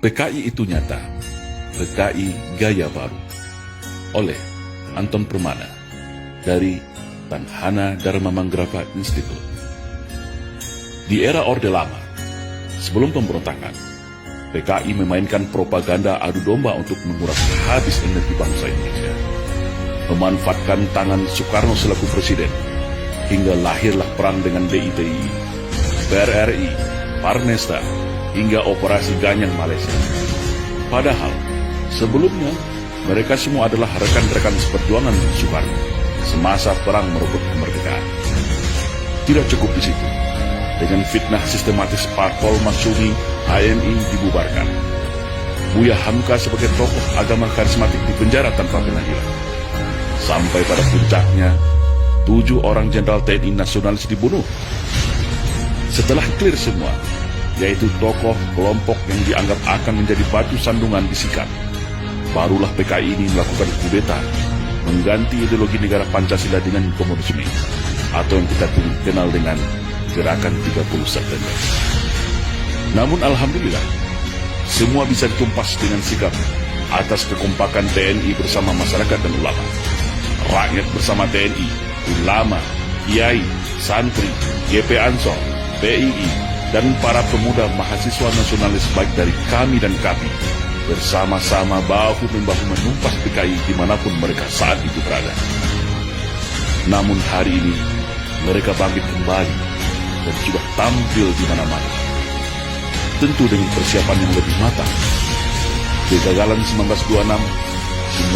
PKI itu nyata, PKI Gaya Baru, oleh Anton Permana dari Tanhana Dharma Manggrava Institute. Di era Orde Lama, sebelum pemberontakan, PKI memainkan propaganda adu domba untuk menguras habis energi bangsa Indonesia, memanfaatkan tangan Soekarno selaku presiden, hingga lahirlah perang dengan DITI, PRRI, Parnesta, hingga operasi Ganyang Malaysia. Padahal, sebelumnya, mereka semua adalah rekan-rekan seperjuangan Soekarno semasa perang merebut kemerdekaan. Tidak cukup di situ. Dengan fitnah sistematis Parpol Masyumi, HMI dibubarkan. Buya Hamka sebagai tokoh agama karismatik dipenjara tanpa pengadilan. Sampai pada puncaknya, 7 orang jenderal TNI nasionalis dibunuh. Setelah clear semua, yaitu tokoh kelompok yang dianggap akan menjadi batu sandungan disikat, barulah PKI ini melakukan kudeta, mengganti ideologi negara Pancasila dengan komunisme, atau yang kita kenal dengan Gerakan 30 September. Namun alhamdulillah, semua bisa ditumpas dengan sikap atas kekompakan TNI bersama masyarakat dan ulama. Rakyat bersama TNI, ulama, kiai, santri, GP Ansor, PII, dan para pemuda mahasiswa nasionalis baik dari kami dan kami bersama-sama bahu-membahu menumpas PKI dimanapun mereka saat itu berada. Namun hari ini mereka bangkit kembali dan sudah tampil di mana-mana, tentu dengan persiapan yang lebih matang. Kegagalan 1926,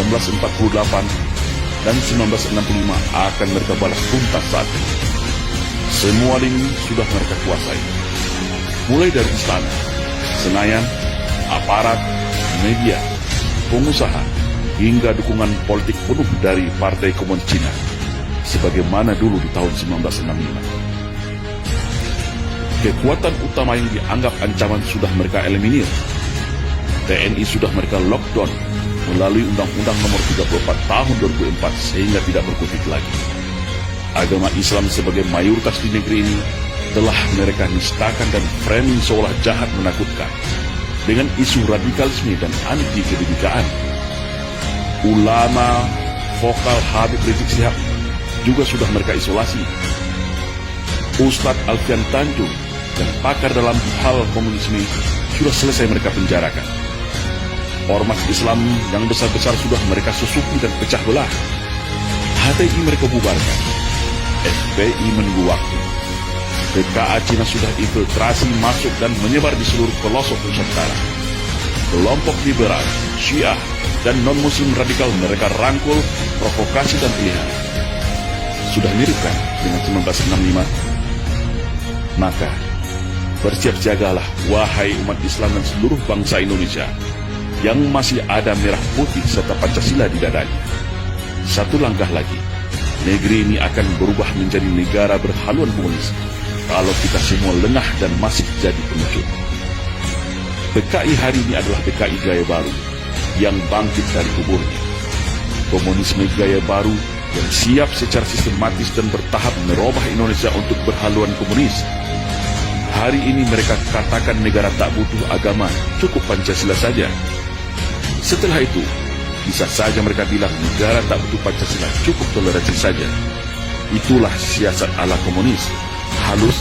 1948, dan 1965 akan mereka balas tuntas saat ini. Semua lini sudah mereka kuasai, mulai dari istana, Senayan, aparat, media, pengusaha, hingga dukungan politik penuh dari Partai Komunis Cina, sebagaimana dulu di tahun 1965. Kekuatan utama yang dianggap ancaman sudah mereka eliminir. TNI sudah mereka lockdown melalui Undang-Undang Nomor 34 Tahun 2004 sehingga tidak berkutik lagi. Agama Islam sebagai mayoritas di negeri ini telah mereka nistakan dan framing seolah jahat menakutkan dengan isu radikalisme dan anti kebinekaan. Ulama vokal Habib Rizik Syihab juga sudah mereka isolasi. Ustadz Alfian Tanjung dan pakar dalam hal komunisme sudah selesai mereka penjarakan. Ormas Islam yang besar-besar sudah mereka susupi dan pecah belah. HTI mereka bubarkan. FPI menunggu waktu. PKA Cina sudah infiltrasi masuk dan menyebar di seluruh pelosok Nusantara. Kelompok liberal, Syiah, dan non-muslim radikal mereka rangkul, provokasi dan pilihan. Sudah mirip kan dengan 1965? Maka, bersiap-siagalah wahai umat Islam dan seluruh bangsa Indonesia yang masih ada merah putih serta Pancasila di dadanya. Satu langkah lagi, negeri ini akan berubah menjadi negara berhaluan komunis kalau kita semua lengah dan masih jadi pengecut. PKI hari ini adalah PKI Gaya Baru yang bangkit dari kuburnya. Komunisme Gaya Baru yang siap secara sistematis dan bertahap merubah Indonesia untuk berhaluan komunis. Hari ini mereka katakan negara tak butuh agama, cukup Pancasila saja. Setelah itu, bisa saja mereka bilang negara tak butuh Pancasila, cukup toleransi saja. Itulah siasat ala komunis, halus,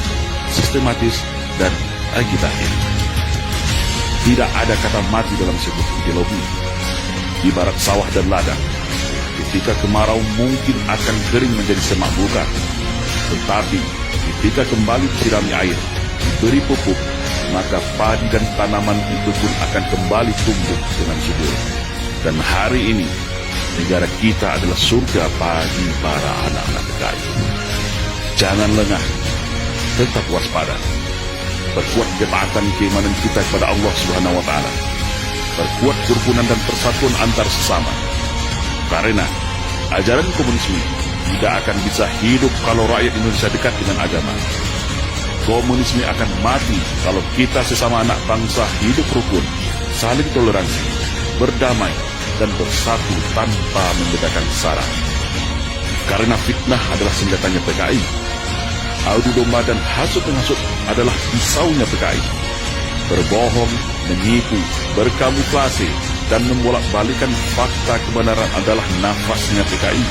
sistematis, dan agitatif. Tidak ada kata mati dalam sebuah ideologi. Ibarat sawah dan ladang, ketika kemarau mungkin akan kering menjadi semak belukar. Tetapi ketika kembali disirami air, diberi pupuk, maka padi dan tanaman itu pun akan kembali tumbuh dengan subur. Dan hari ini, negara kita adalah surga bagi para anak-anak PKI. Jangan lengah, tetap waspada. Perkuat ketaatan keimanan kita kepada Allah Subhanahu wa Ta'ala. Perkuat kerukunan dan persatuan antar sesama. Karena ajaran komunisme tidak akan bisa hidup kalau rakyat Indonesia dekat dengan agama. Komunisme akan mati kalau kita sesama anak bangsa hidup rukun, saling toleransi, berdamai, dan bersatu tanpa membedakan sara. Karena fitnah adalah senjatanya PKI. Adu domba dan hasut-menghasut adalah pisaunya PKI. Berbohong, menipu, berkamuflase, dan membolak-balikan fakta kebenaran adalah nafasnya PKI.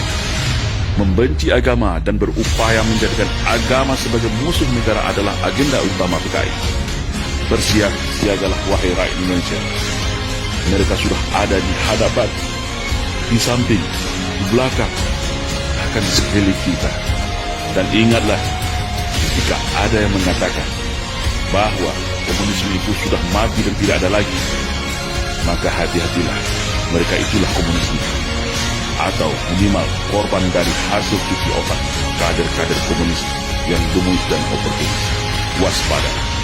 Membenci agama dan berupaya menjadikan agama sebagai musuh negara adalah agenda utama PKI. Bersiap siagalah wahai rakyat Indonesia. Mereka sudah ada di hadapan, di samping, di belakang, bahkan di sekeliling kita. Dan ingatlah, jika ada yang mengatakan bahwa komunisme itu sudah mati dan tidak ada lagi, maka hati-hatilah, mereka itulah komunisme, atau minimal korban dari hasil cuci otak kader-kader komunis yang gemus dan oportunis. Waspada.